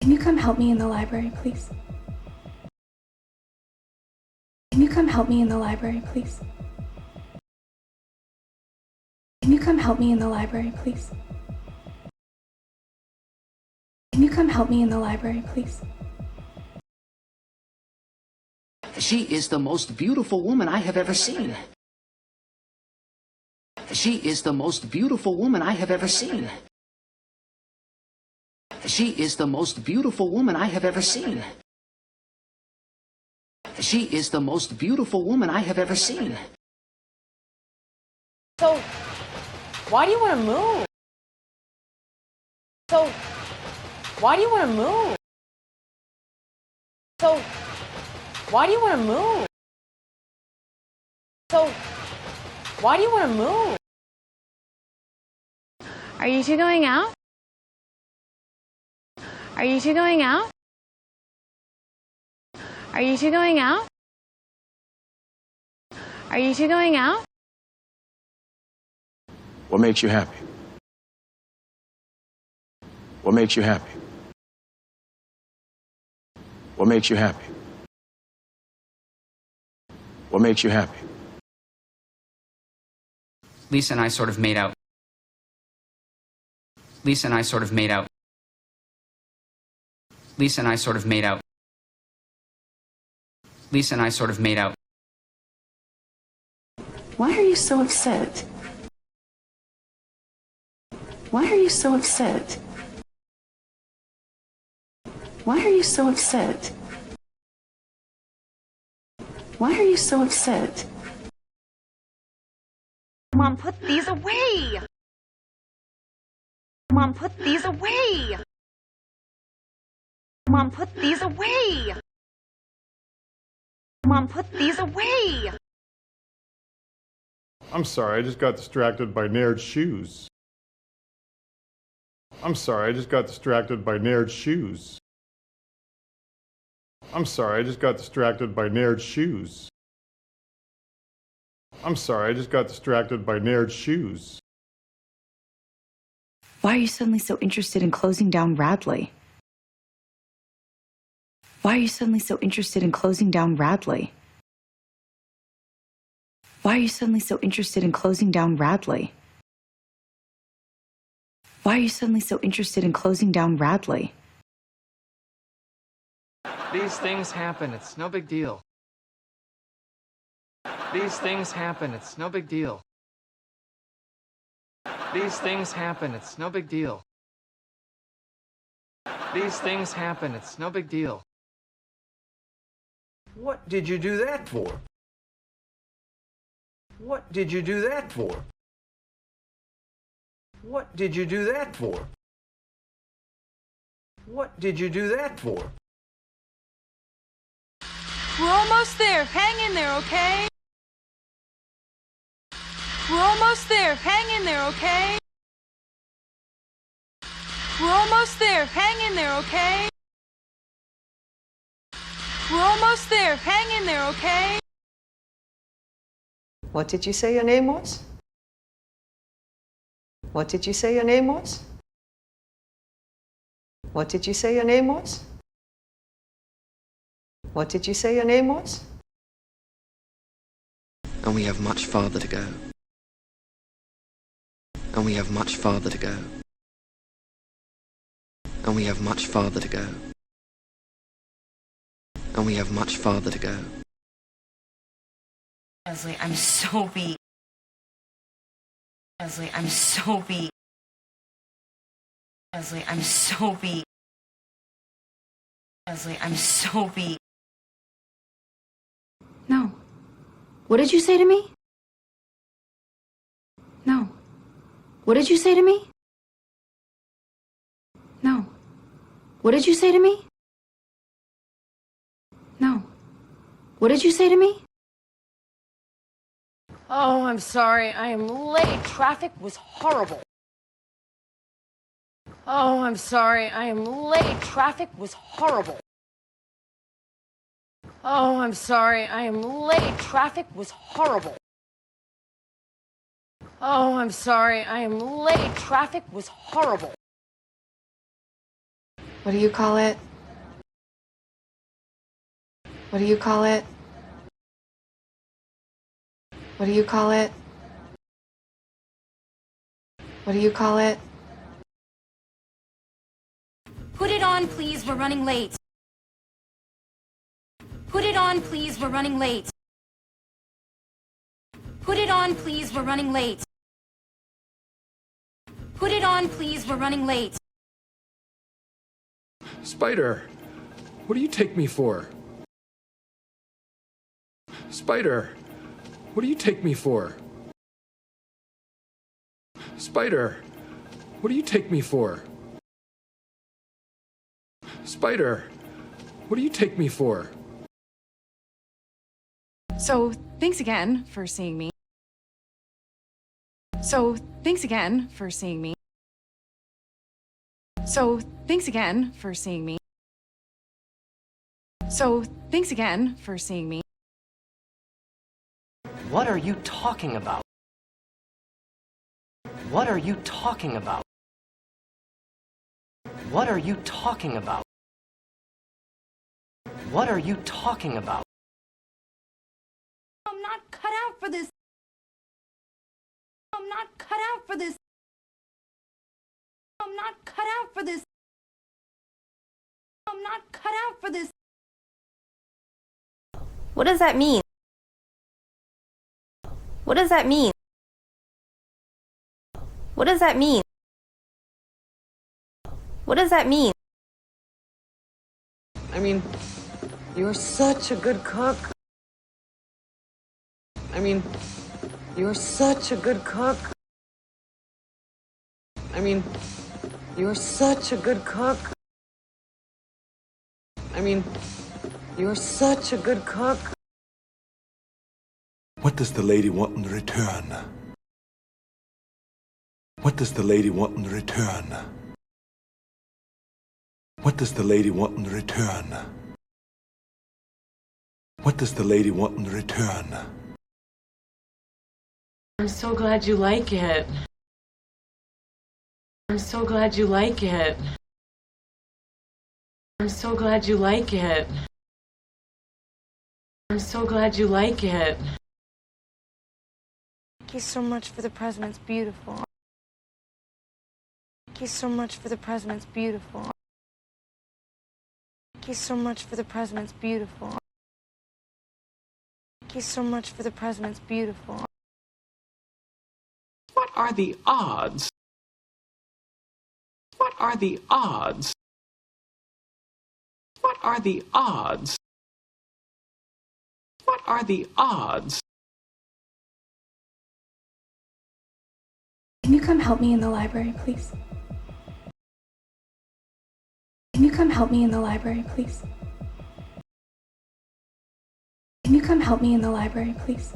Can you come help me in the library, please? Can you come help me in the library, please? Can you come help me in the library, please? Can you come help me in the library, please? She is the most beautiful woman I have ever seen. She is the most beautiful woman I have ever seen. She is the most beautiful woman I have ever seen. She is the most beautiful woman I have ever seen. So, why do you want to move? So, why do you want to move? So, why do you want to move? So, why do you want to move? Are you two going out? Are you two going out? Are you two going out? Are you two going out? What makes you happy? What makes you happy? What makes you happy? What makes you happy? Lisa and I sort of made out. Lisa and I sort of made out. Lisa and I sort of made out. Lisa and I sort of made out. Why are you so upset? Why are you so upset? Why are you so upset? Why are you so upset? Mom, put these away! Mom, put these away! Mom, put these away! Mom, put these away! I'm sorry, I just got distracted by Naird's shoes. I'm sorry, I just got distracted by Naird's shoes. I'm sorry, I just got distracted by Naird's shoes. I'm sorry, I just got distracted by Naird's shoes. Why are you suddenly so interested in closing down Radley? Why are you suddenly so interested in closing down Radley? Why are you suddenly so interested in closing down Radley? Why are you suddenly so interested in closing down Radley? These things happen, it's no big deal. These things happen, it's no big deal. These things happen, it's no big deal. These things happen, it's no big deal. What did you do that for? What did you do that for? What did you do that for? What did you do that for? We're almost there. Hang in there, okay? We're almost there. Hang in there, okay? We're almost there. Hang in there, okay? We're almost there. Hang in there, okay? What did you say your name was? What did you say your name was? What did you say your name was? What did you say your name was? And we have much farther to go. And we have much farther to go. And we have much farther to go. And we have much farther to go. Leslie, I'm so beat. Leslie, I'm so beat. Leslie, I'm so beat. Leslie, I'm so beat. No. What did you say to me? No. What did you say to me? No. What did you say to me? No. What did you say to me? Oh, I'm sorry. I am late. Traffic was horrible. Oh, I'm sorry. I am late. Traffic was horrible. Oh, I'm sorry. I am late. Traffic was horrible. Oh, I'm sorry. I am late. Traffic was horrible. What do you call it? What do you call it? What do you call it? What do you call it? Put it on, please. We're running late. Put it on, please. We're running late. Put it on, please. We're running late. Put it on, please. We're running late. Spider, what do you take me for? Spider, what do you take me for? Spider, what do you take me for? Spider, what do you take me for? So, thanks again for seeing me. So, thanks again for seeing me. So, thanks again for seeing me. So, thanks again for seeing me. What are you talking about? What are you talking about? What are you talking about? What are you talking about? I'm not cut out for this. I'm not cut out for this. I'm not cut out for this. I'm not cut out for this. What does that mean? What does that mean? What does that mean? What does that mean? I mean, you're such a good cook. I mean, you're such a good cook. I mean, you're such a good cook. I mean, you're such a good cook. What does the lady want in return? What does the lady want in return? What does the lady want in return? What does the lady want in return? I'm so glad you like it. I'm so glad you like it. I'm so glad you like it. I'm so glad you like it. Thank you so much for the present. It's beautiful. Thank you so much for the present. It's beautiful. Thank you so much for the present. It's beautiful. Thank you so much for the present. It's beautiful. What are the odds? What are the odds? What are the odds? What are the odds? Can you come help me in the library, please? Can you come help me in the library, please? Can you come help me in the library, please?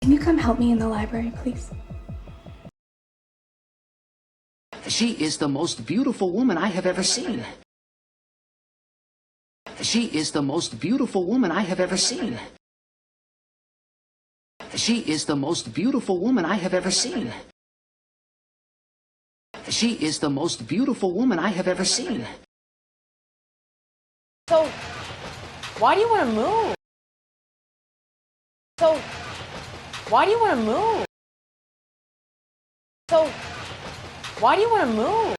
Can you come help me in the library, please? She is the most beautiful woman I have ever seen. She is the most beautiful woman I have ever seen. She is the most beautiful woman I have ever seen. She is the most beautiful woman I have ever seen. So, why do you want to move? So, why do you want to move? So, why do you want to move?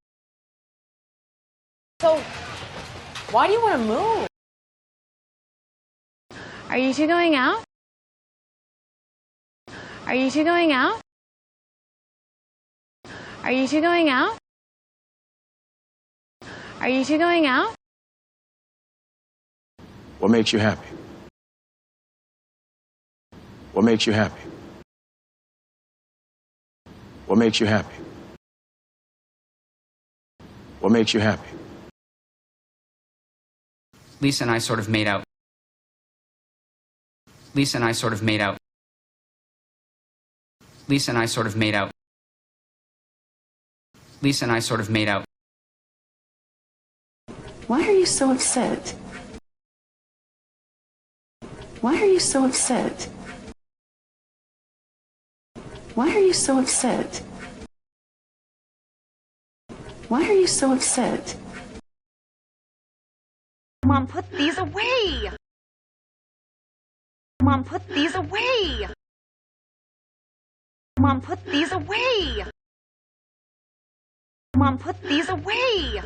So, why do you want to move? Are you two going out? Are you two going out? Are you two going out? Are you two going out? What makes you happy? What makes you happy? What makes you happy? What makes you happy? Lisa and I sort of made out. Lisa and I sort of made out. Lisa and I sort of made out. Lisa and I sort of made out. Why are you so upset? Why are you so upset? Why are you so upset? Why are you so upset? Mom, put these away! Mom, put these away! Mom, put these away! Mom, put these away!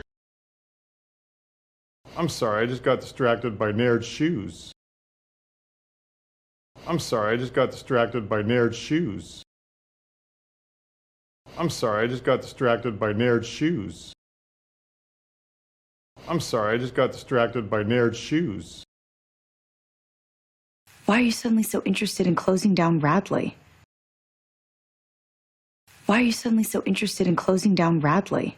I'm sorry, I just got distracted by Naird's shoes. I'm sorry, I just got distracted by Naird's shoes. I'm sorry, I just got distracted by Naird's shoes. I'm sorry, I just got distracted by Naird's shoes. Why are you suddenly so interested in closing down Radley? Why are you suddenly so interested in closing down Radley?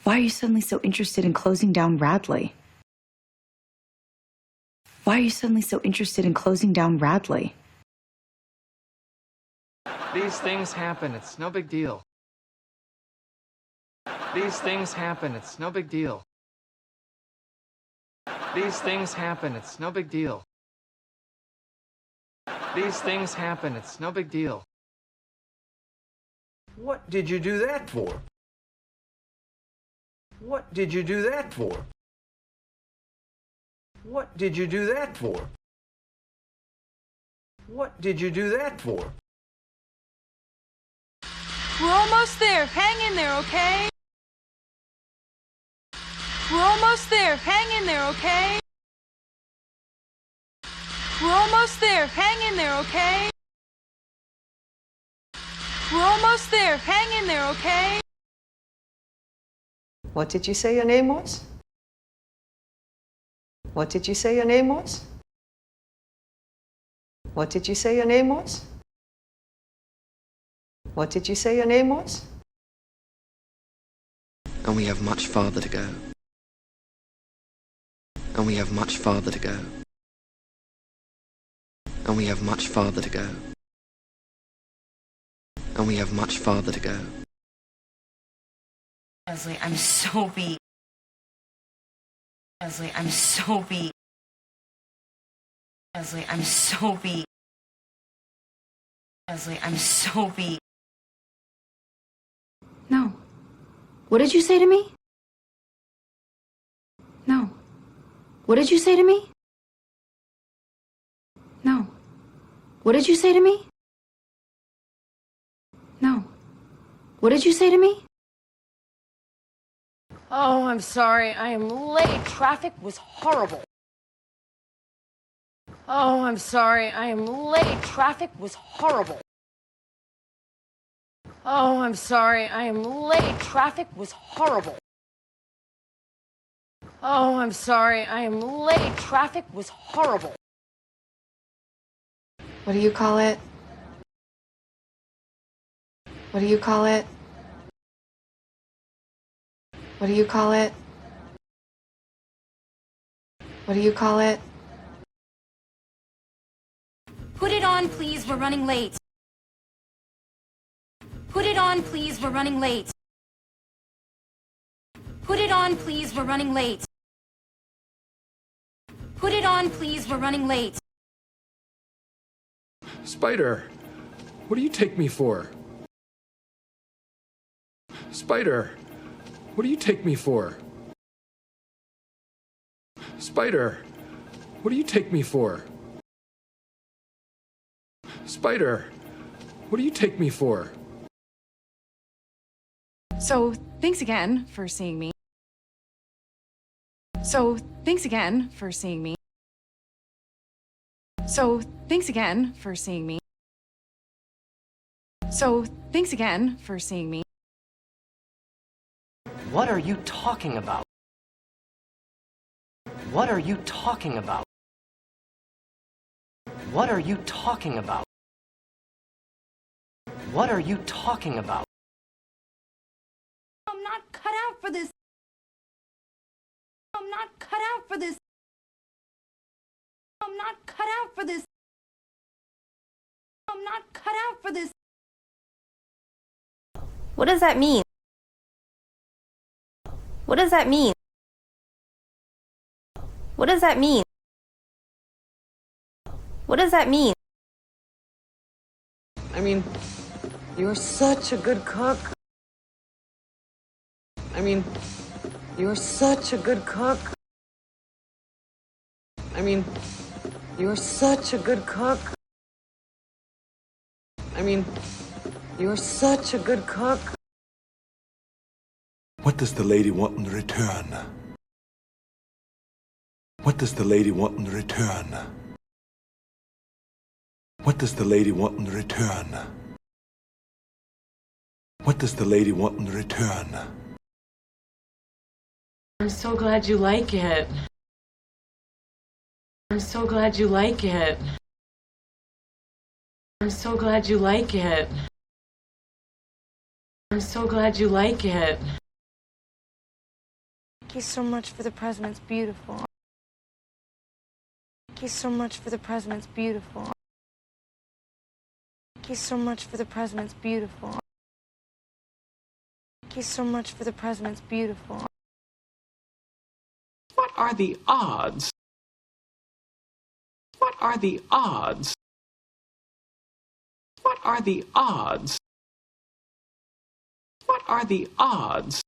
Why are you suddenly so interested in closing down Radley? Why are you suddenly so interested in closing down Radley? These things happen, it's no big deal. These things happen, it's no big deal. These things happen, it's no big deal. These things happen, it's no big deal. What did you do that for? What did you do that for? What did you do that for? What did you do that for? We're almost there. Hang in there, okay? We're almost there. Hang in there, okay? We're almost there. Hang in there, okay? We're almost there. Hang in there, okay? What did you say your name was? What did you say your name was? What did you say your name was? What did you say your name was? And we have much farther to go. And we have much farther to go. And we have much farther to go. And we have much farther to go. Leslie, I'm so beat. Leslie, I'm so beat. Leslie, I'm so beat. Leslie, I'm so beat. No. What did you say to me? No. What did you say to me? No. What did you say to me? No. What did you say to me? Oh, I'm sorry. I am late. Traffic was horrible. Oh, I'm sorry. I am late. Traffic was horrible. Oh, I'm sorry. I am late. Traffic was horrible. Oh, I'm sorry. I am late. Traffic was horrible. What do you call it? What do you call it? What do you call it? What do you call it? Put it on, please. We're running late. Put it on, please. We're running late. Put it on, please. We're running late. Put it on, please. We're running late. Spider, what do you take me for? Spider, what do you take me for? Spider, what do you take me for? Spider, what do you take me for? So, thanks again for seeing me. So, thanks again for seeing me. So, thanks again for seeing me. So, thanks again for seeing me. What are you talking about? What are you talking about? What are you talking about? What are you talking about? I'm not cut out for this. I'm not cut out for this. I'm not cut out for this. I'm not cut out for this. What does that mean? What does that mean? What does that mean? What does that mean? I mean, you're such a good cook. I mean, you're such a good cook. I mean, you're such a good cook. I mean, you're such a good cook. What does the lady want in return? What does the lady want in return? What does the lady want in return? What does the lady want in return? I'm so glad you like it. I'm so glad you like it. I'm so glad you like it. I'm so glad you like it. Thank you so much for the present. It's beautiful. Thank you so much for the present. It's beautiful. Thank you so much for the present. It's beautiful. Thank you so much for the present. It's beautiful. What are the odds? What are the odds? What are the odds? What are the odds?